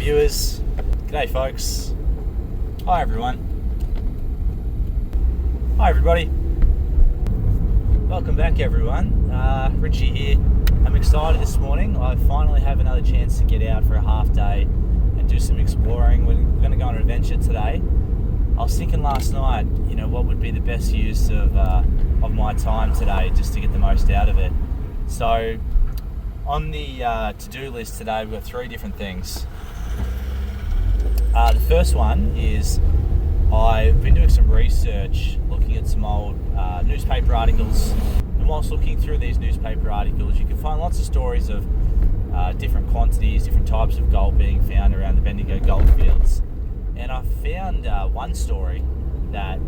viewers, g'day folks, hi everyone, hi everybody, welcome back everyone. Richie here. I'm excited this morning. I finally have another chance to get out for a half day and do some exploring. We're going to go on an adventure today. I was thinking last night, what would be the best use of my time today, just to get the most out of it. So on the to-do list today, we've got 3 different things. The first one is I've been doing some research, looking at some old newspaper articles, and whilst looking through these newspaper articles, you can find lots of stories of different quantities, different types of gold being found around the Bendigo goldfields. And I found one story that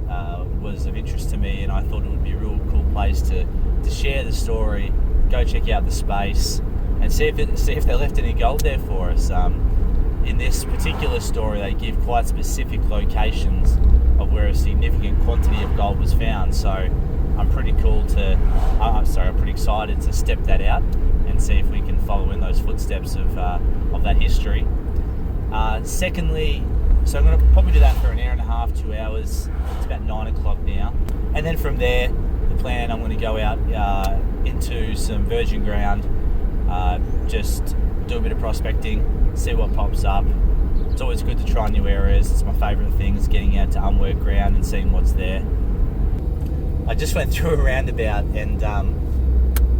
was of interest to me, and I thought it would be a real cool place to share the story, go check out the space, and see if they left any gold there for us. In this particular story, they give quite specific locations of where a significant quantity of gold was found. So I'm pretty excited to step that out and see if we can follow in those footsteps of that history. Secondly, so I'm going to probably do that for an hour and a half, 2 hours. It's about 9 o'clock now. And then from there, the plan, I'm going to go out into some virgin ground, just do a bit of prospecting, see what pops up. It's always good to try new areas. It's my favourite thing, is getting out to unworked ground and seeing what's there. I just went through a roundabout, and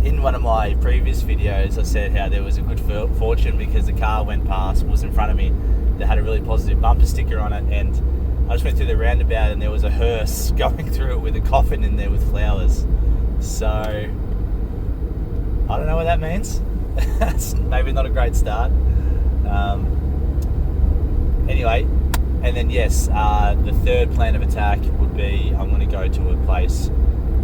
in one of my previous videos I said how there was a good fortune because the car went past, was in front of me, that had a really positive bumper sticker on it, and I just went through the roundabout and there was a hearse going through it with a coffin in there with flowers. So I don't know what that means. That's maybe not a great start. Anyway, and then yes, the third plan of attack would be I'm going to go to a place,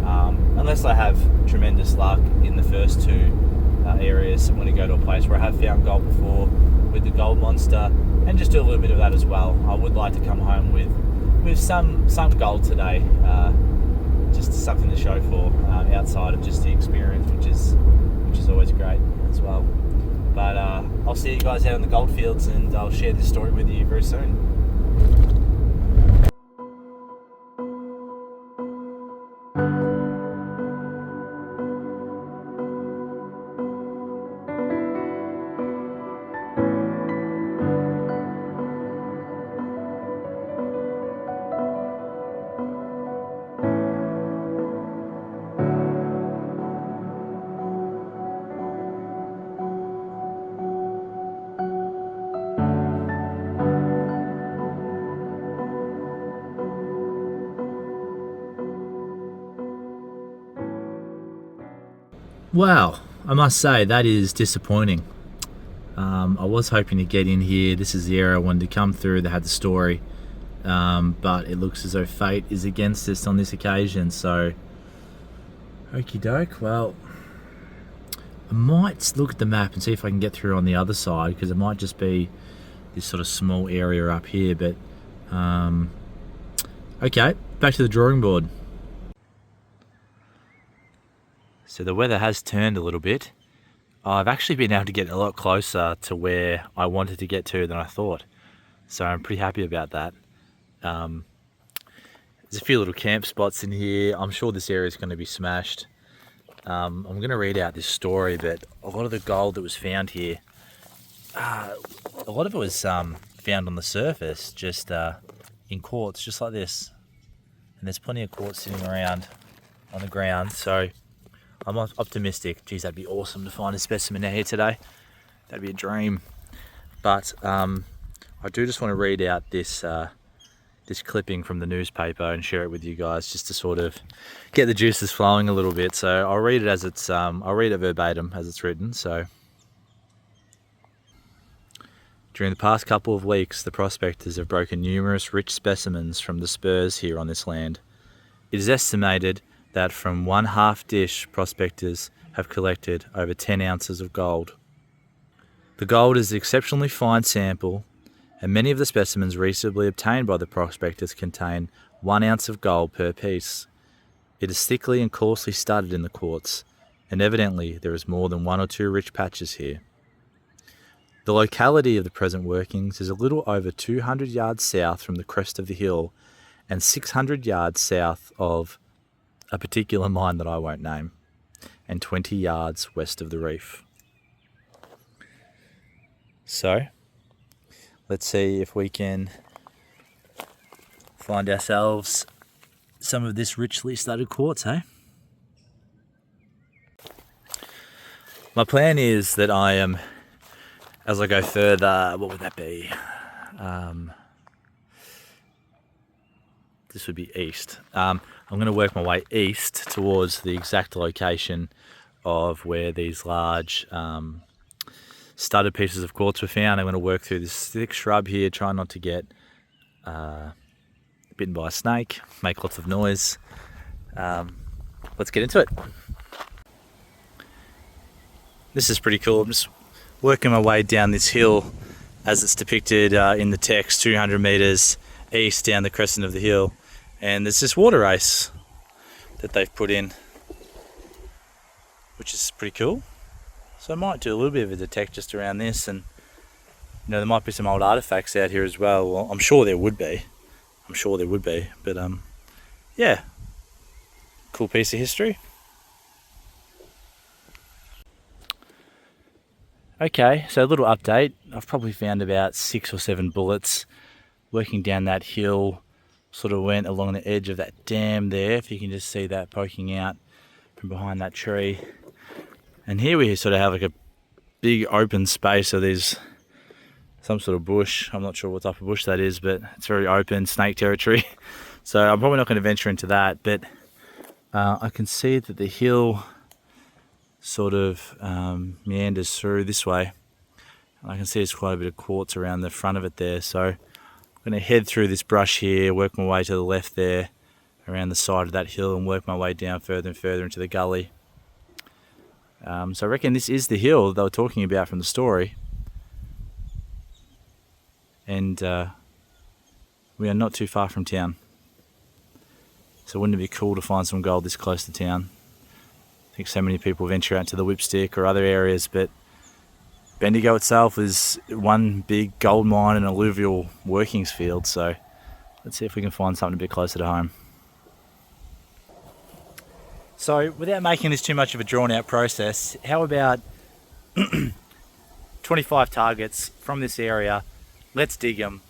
unless I have tremendous luck in the first 2 areas, I'm going to go to a place where I have found gold before with the gold monster, and just do a little bit of that as well. I would like to come home with some gold today, just something to show for, outside of just the experience, which is always great as well. But I'll see you guys out in the goldfields, and I'll share this story with you very soon. Wow, I must say that is disappointing. I was hoping to get in here. This is the area I wanted to come through that had the story, but it looks as though fate is against us on this occasion. So, okie doke. Well, I might look at the map and see if I can get through on the other side, because it might just be this sort of small area up here. But okay, back to the drawing board. So the weather has turned a little bit. I've actually been able to get a lot closer to where I wanted to get to than I thought. So I'm pretty happy about that. There's a few little camp spots in here. I'm sure this area is going to be smashed. I'm going to read out this story, but a lot of the gold that was found here, a lot of it was found on the surface, just in quartz, just like this. And there's plenty of quartz sitting around on the ground. So I'm optimistic. Geez, that'd be awesome to find a specimen out here today. That'd be a dream. But I do just want to read out this this clipping from the newspaper and share it with you guys, just to sort of get the juices flowing a little bit. So I'll read it as it's I'll read it verbatim as it's written. So, during the past couple of weeks, the prospectors have broken numerous rich specimens from the spurs here on this land. It is estimated that from one half dish, prospectors have collected over 10 ounces of gold. The gold is an exceptionally fine sample, and many of the specimens recently obtained by the prospectors contain 1 ounce of gold per piece. It is thickly and coarsely studded in the quartz, and evidently there is more than 1 or 2 rich patches here. The locality of the present workings is a little over 200 yards south from the crest of the hill and 600 yards south of a particular mine that I won't name, and 20 yards west of the reef. So, let's see if we can find ourselves some of this richly studded quartz, hey? My plan is that I am, as I go further, what would that be? This would be east. I'm going to work my way east towards the exact location of where these large studded pieces of quartz were found. I'm going to work through this thick shrub here, try not to get bitten by a snake, make lots of noise. Let's get into it. This is pretty cool. I'm just working my way down this hill as it's depicted in the text, 200 meters east down the crescent of the hill. And there's this water race that they've put in, which is pretty cool. So I might do a little bit of a detect just around this, and there might be some old artifacts out here as well. Well, I'm sure there would be. But yeah, cool piece of history. Okay, so a little update. I've probably found about 6 or 7 bullets working down that hill. Sort of went along the edge of that dam there, if you can just see that poking out from behind that tree. And here we sort of have like a big open space, so there's some sort of bush. I'm not sure what type of bush that is, but it's very open, snake territory. So I'm probably not going to venture into that, but I can see that the hill sort of meanders through this way. And I can see there's quite a bit of quartz around the front of it there, so I'm going to head through this brush here, work my way to the left there, around the side of that hill, and work my way down further and further into the gully. So I reckon this is the hill that they were talking about from the story. And we are not too far from town. So wouldn't it be cool to find some gold this close to town? I think so many people venture out to the Whipstick or other areas, but Bendigo itself is one big gold mine and alluvial workings field, so let's see if we can find something a bit closer to home. So without making this too much of a drawn out process, how about 25 targets from this area? Let's dig them.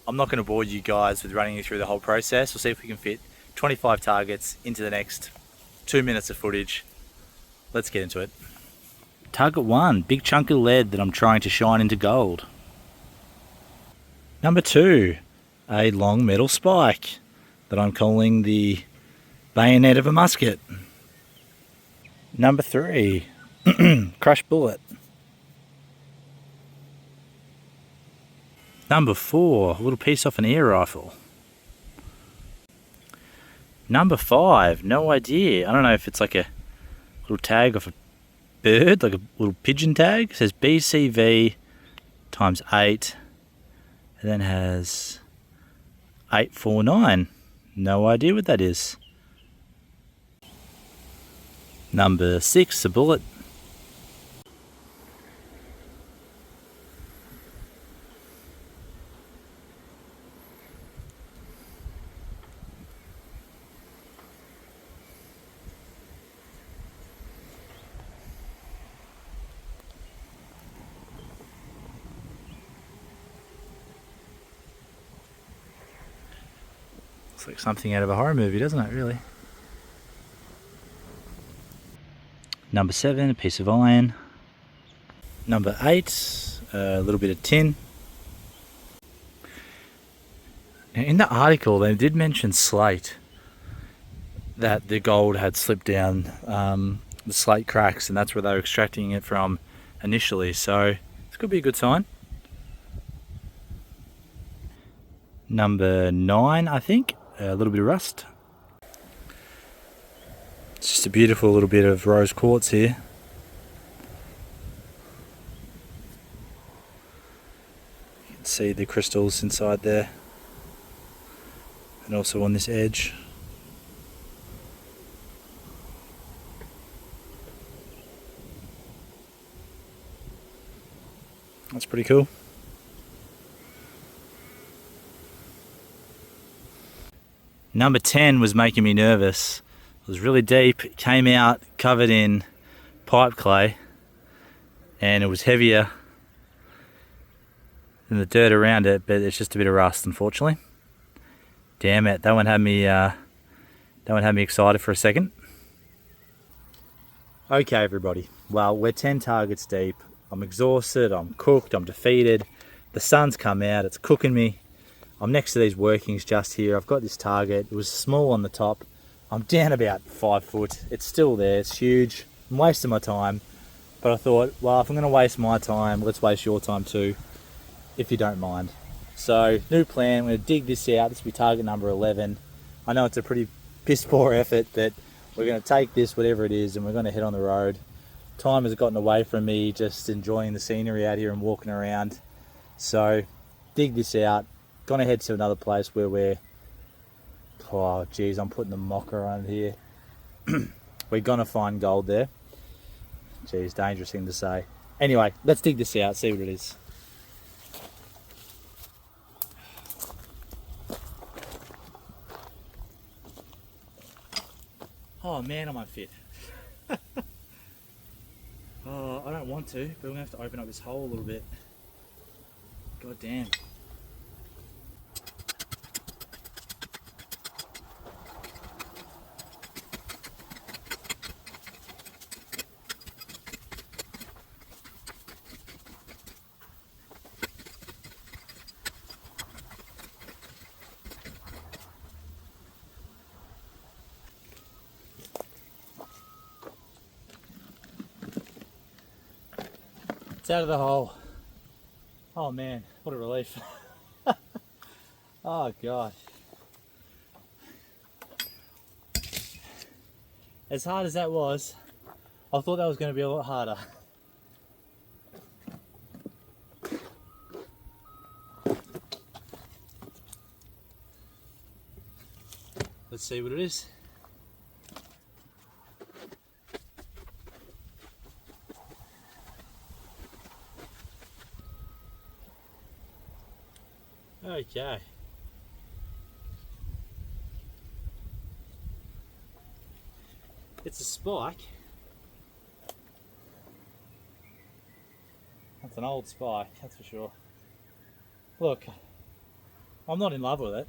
I'm not going to bore you guys with running you through the whole process. We'll see if we can fit 25 targets into the next 2 minutes of footage. Let's get into it. Target 1, big chunk of lead that I'm trying to shine into gold. Number 2, a long metal spike that I'm calling the bayonet of a musket. Number 3, crushed bullet. Number 4, a little piece off an air rifle. Number 5, no idea. I don't know if it's like a little tag off a bird, like a little pigeon tag. It says BCV times 8, and then has 849. No idea what that is. Number 6, a bullet. Looks like something out of a horror movie, doesn't it, really? Number 7, a piece of iron. Number 8, a little bit of tin. Now, in the article, they did mention slate, that the gold had slipped down the slate cracks, and that's where they were extracting it from initially, so this could be a good sign. Number 9, I think, a little bit of rust. It's just a beautiful little bit of rose quartz here. You can see the crystals inside there, and also on this edge. That's pretty cool. Number 10 was making me nervous. It was really deep, came out covered in pipe clay, and it was heavier than the dirt around it, but it's just a bit of rust, unfortunately. Damn it, that one had me excited for a second. Okay, everybody. Well, we're 10 targets deep. I'm exhausted, I'm cooked, I'm defeated. The sun's come out, it's cooking me. I'm next to these workings just here. I've got this target. It was small on the top. I'm down about 5 foot. It's still there, it's huge. I'm wasting my time. But I thought, well, if I'm gonna waste my time, let's waste your time too, if you don't mind. So, new plan, I'm gonna dig this out. This will be target number 11. I know it's a pretty piss poor effort, but we're gonna take this, whatever it is, and we're gonna head on the road. Time has gotten away from me, just enjoying the scenery out here and walking around. So, dig this out. Gonna head to another place where we're, oh geez, I'm putting the mocker on here. We're gonna find gold there. Geez, dangerous thing to say. Anyway, let's dig this out, see what it is. Oh man, am I fit. Oh, I don't want to, but we're gonna have to open up this hole a little bit. God damn. It's out of the hole. Oh man, what a relief. Oh god. As hard as that was, I thought that was going to be a lot harder. Let's see what it is. Okay. It's a spike. That's an old spike, that's for sure. Look, I'm not in love with it,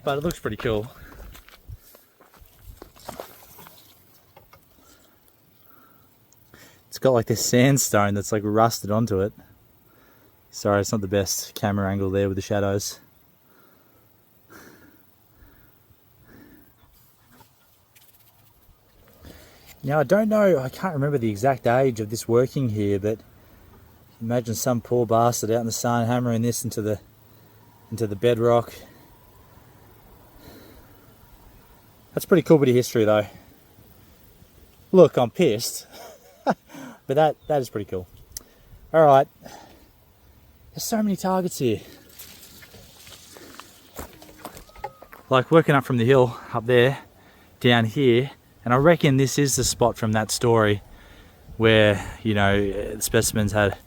but it looks pretty cool. It's got like this sandstone that's like rusted onto it. Sorry, it's not the best camera angle there with the shadows. Now I don't know, I can't remember the exact age of this working here, but imagine some poor bastard out in the sun hammering this into the bedrock. That's pretty cool bit of history though. Look, I'm pissed, but that is pretty cool. All right. There's so many targets here. Like working up from the hill up there, down here, and I reckon this is the spot from that story where, you know, the specimens had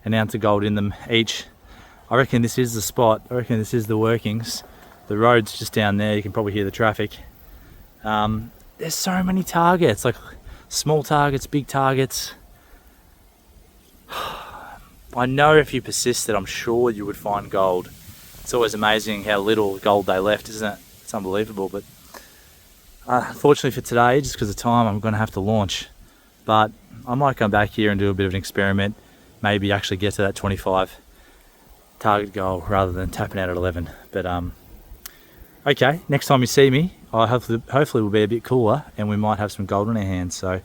an ounce of gold in them each. I reckon this is the spot. I reckon this is the workings. The road's just down there. You can probably hear the traffic. There's so many targets, like small targets, big targets. I know if you persisted, I'm sure you would find gold. It's always amazing how little gold they left, isn't it? It's unbelievable. But unfortunately for today, just because of time, I'm going to have to launch. But I might come back here and do a bit of an experiment. Maybe actually get to that 25 target goal rather than tapping out at 11. But okay, next time you see me, I hopefully will be a bit cooler and we might have some gold in our hands. So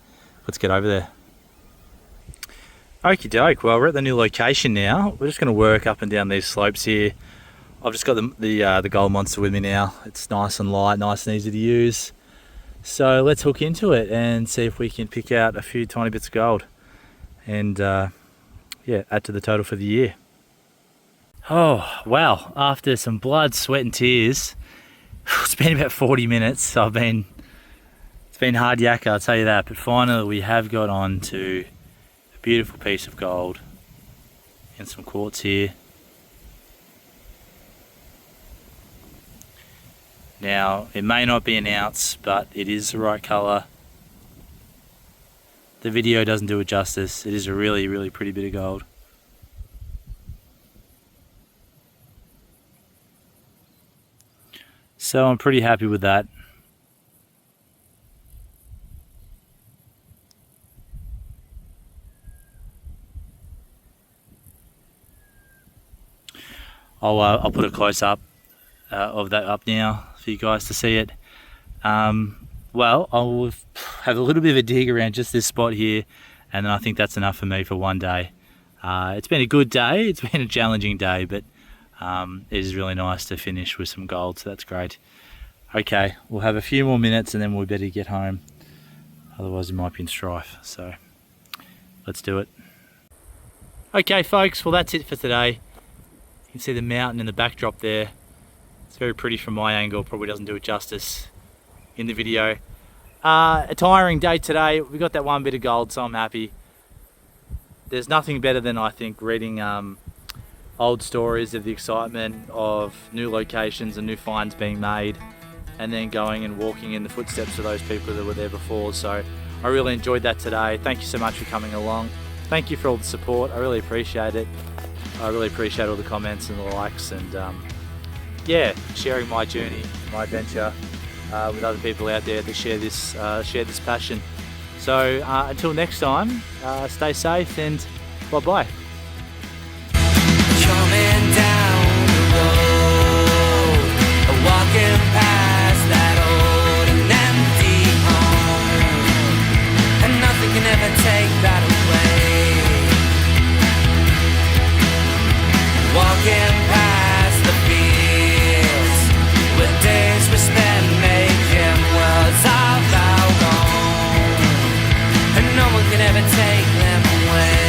let's get over there. Okie doke, well we're at the new location now. We're just going to work up and down these slopes here. I've just got the gold monster with me now. It's nice and light, nice and easy to use. So let's hook into it and see if we can pick out a few tiny bits of gold and yeah, add to the total for the year. Oh wow, after some blood, sweat and tears, it's been about 40 minutes. It's been hard yakka, I'll tell you that, but finally we have got on to beautiful piece of gold and some quartz here. Now, it may not be an ounce, but it is the right colour. The video doesn't do it justice. It is a really, really pretty bit of gold. So I'm pretty happy with that. I'll put a close up of that up now for you guys to see it. Well, I'll have a little bit of a dig around just this spot here, and then I think that's enough for me for one day. It's been a good day. It's been a challenging day, but it is really nice to finish with some gold, so that's great. Okay, we'll have a few more minutes and then we'll better get home. Otherwise, it might be in strife. So let's do it. Okay, folks. Well, that's it for today. You can see the mountain in the backdrop there. It's very pretty from my angle. Probably doesn't do it justice in the video. A tiring day today. We got that one bit of gold, so I'm happy. There's nothing better than, I think, reading old stories of the excitement of new locations and new finds being made, and then going and walking in the footsteps of those people that were there before. So I really enjoyed that today. Thank you so much for coming along. Thank you for all the support. I really appreciate it. I really appreciate all the comments and the likes, and yeah, sharing my journey, my adventure with other people out there that share this passion. So until next time, stay safe and bye-bye. Coming down the road, walking past that old and empty home, and nothing can ever take that away. Walking past the fields where days were spent making worlds of our own, and no one can ever take them away.